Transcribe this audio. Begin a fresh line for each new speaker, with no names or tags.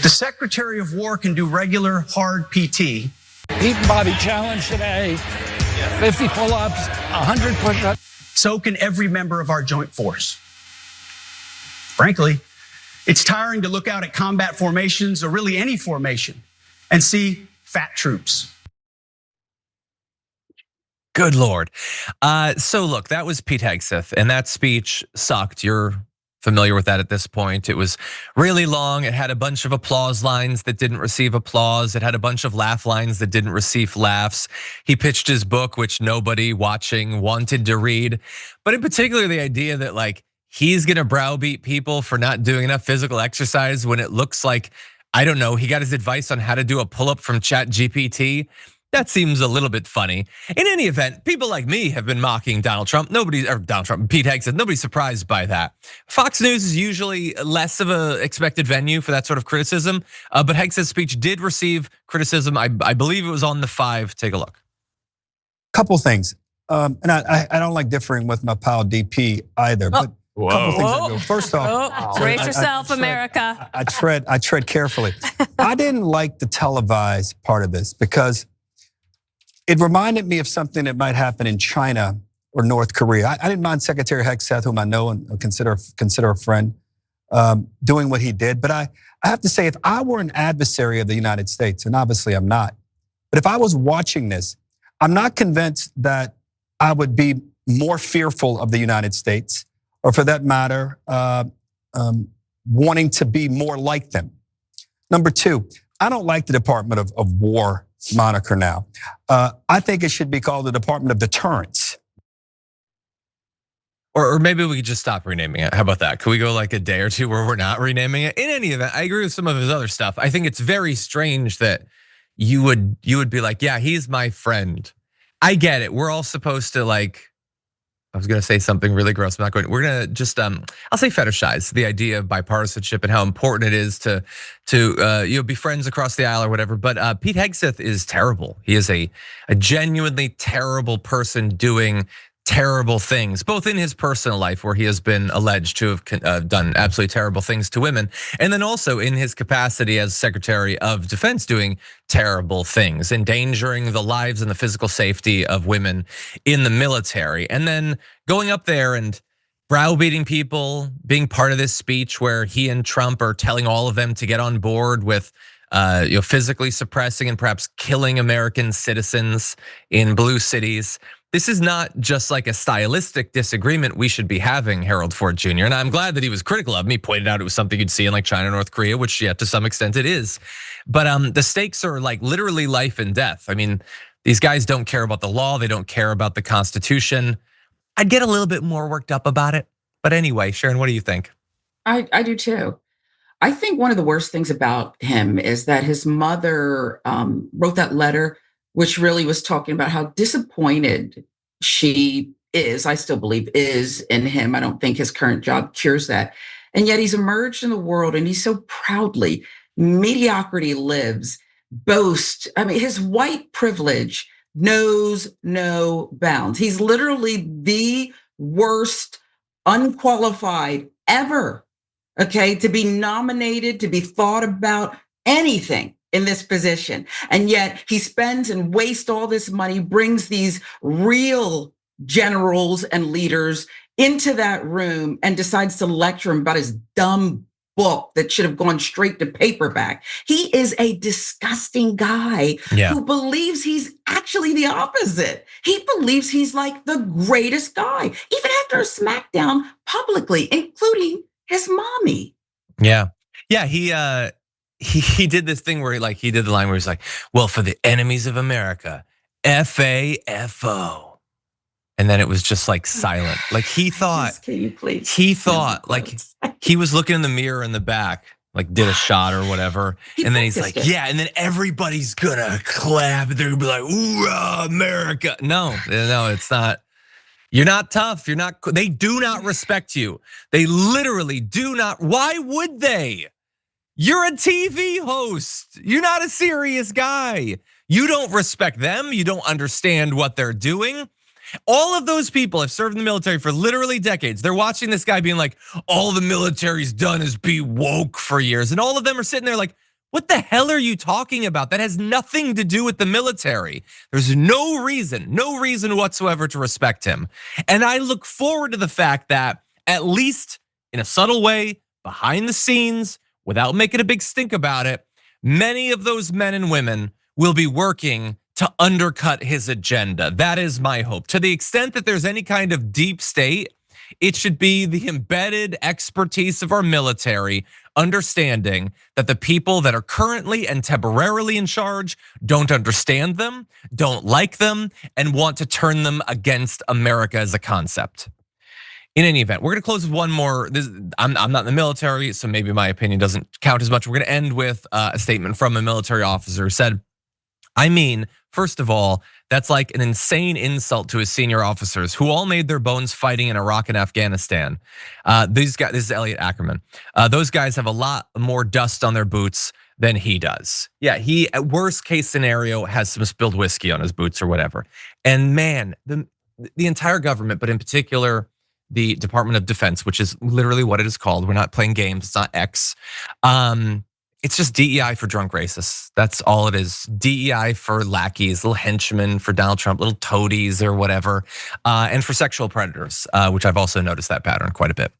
The Secretary of War can do regular hard PT.
Beaten body challenge today, 50 pull-ups, 100 push-ups.
So can every member of our joint force. Frankly, it's tiring to look out at combat formations or really any formation and see fat troops.
Good Lord. So look, that was Pete Hegseth, and that speech sucked. You're familiar with that at this point. It was really long. It had a bunch of applause lines that didn't receive applause. It had a bunch of laugh lines that didn't receive laughs. He pitched his book, which nobody watching wanted to read. But in particular, the idea that like he's gonna browbeat people for not doing enough physical exercise when it looks like, I don't know, he got his advice on how to do a pull-up from ChatGPT. That seems a little bit funny. In any event, people like me have been mocking Donald Trump. Pete Hegseth, nobody's surprised by that. Fox News is usually less of an expected venue for that sort of criticism. But Hegseth's speech did receive criticism. I believe it was on the 5. Take a look.
Couple things, and I don't like differing with my pal DP either, but a couple things I do. First off,
brace yourself, America.
I tread carefully. I didn't like the televised part of this because it reminded me of something that might happen in China or North Korea. I didn't mind Secretary Hegseth, whom I know and consider a friend, doing what he did. But I have to say, if I were an adversary of the United States, and obviously I'm not, but if I was watching this, I'm not convinced that I would be more fearful of the United States, or for that matter, wanting to be more like them. Number 2, I don't like the Department of War moniker now. I think it should be called the Department of Deterrence.
Or maybe we could just stop renaming it. How about that? Could we go like a day or two where we're not renaming it? In any event, I agree with some of his other stuff. I think it's very strange that you would be like, yeah, he's my friend. I get it. We're all supposed to like, I was gonna say something really gross. I'm not going. We're gonna just, I'll say fetishize the idea of bipartisanship and how important it is to be friends across the aisle or whatever. But Pete Hegseth is terrible. He is a genuinely terrible person doing terrible things, both in his personal life where he has been alleged to have done absolutely terrible things to women, and then also in his capacity as Secretary of Defense doing terrible things, endangering the lives and the physical safety of women in the military. And then going up there and browbeating people, being part of this speech where he and Trump are telling all of them to get on board with physically suppressing and perhaps killing American citizens in blue cities. This is not just like a stylistic disagreement we should be having, Harold Ford Jr. And I'm glad that he was critical of me, pointed out it was something you'd see in like China, North Korea, which yeah, to some extent it is. But the stakes are like literally life and death. I mean, these guys don't care about the law. They don't care about the Constitution. I'd get a little bit more worked up about it. But anyway, Sharon, what do you think?
I do too. I think one of the worst things about him is that his mother wrote that letter, which really was talking about how disappointed she is, I still believe is in him. I don't think his current job cures that. And yet he's emerged in the world and he's so proudly, mediocrity lives, boast. I mean, his white privilege knows no bounds. He's literally the worst unqualified ever, okay, to be nominated, to be thought about anything in this position. And yet he spends and wastes all this money, brings these real generals and leaders into that room and decides to lecture him about his dumb book that should have gone straight to paperback. He is a disgusting guy who believes he's actually the opposite. He believes he's like the greatest guy, even after a smackdown publicly, including his mommy.
Yeah, he did this thing where he did the line where he's like, well, for the enemies of America, FAFO. And then it was just like silent. Like he thought, like he was looking in the mirror in the back, like did a shot or whatever. And then he's like, yeah, and then everybody's gonna clap. They're gonna be like, ooh, America. No, it's not. You're not tough, they do not respect you. They literally do not, why would they? You're a TV host. You're not a serious guy. You don't respect them. You don't understand what they're doing. All of those people have served in the military for literally decades. They're watching this guy being like, all the military's done is be woke for years. And all of them are sitting there like, What the hell are you talking about? That has nothing to do with the military. There's no reason whatsoever to respect him. And I look forward to the fact that, at least in a subtle way, behind the scenes, without making a big stink about it, many of those men and women will be working to undercut his agenda. That is my hope. To the extent that there's any kind of deep state, it should be the embedded expertise of our military, understanding that the people that are currently and temporarily in charge don't understand them, don't like them, and want to turn them against America as a concept. In any event, we're gonna close with one more. I'm not in the military, so maybe my opinion doesn't count as much. We're gonna end with a statement from a military officer who said, I mean, first of all, that's like an insane insult to his senior officers who all made their bones fighting in Iraq and Afghanistan. These guys, this is Elliot Ackerman. Those guys have a lot more dust on their boots than he does. Yeah, he, at worst case scenario, has some spilled whiskey on his boots or whatever. And man, the entire government, but in particular, the Department of Defense, which is literally what it is called. We're not playing games, it's not X. It's just DEI for drunk racists. That's all it is. DEI for lackeys, little henchmen for Donald Trump, little toadies or whatever. And for sexual predators, which I've also noticed that pattern quite a bit.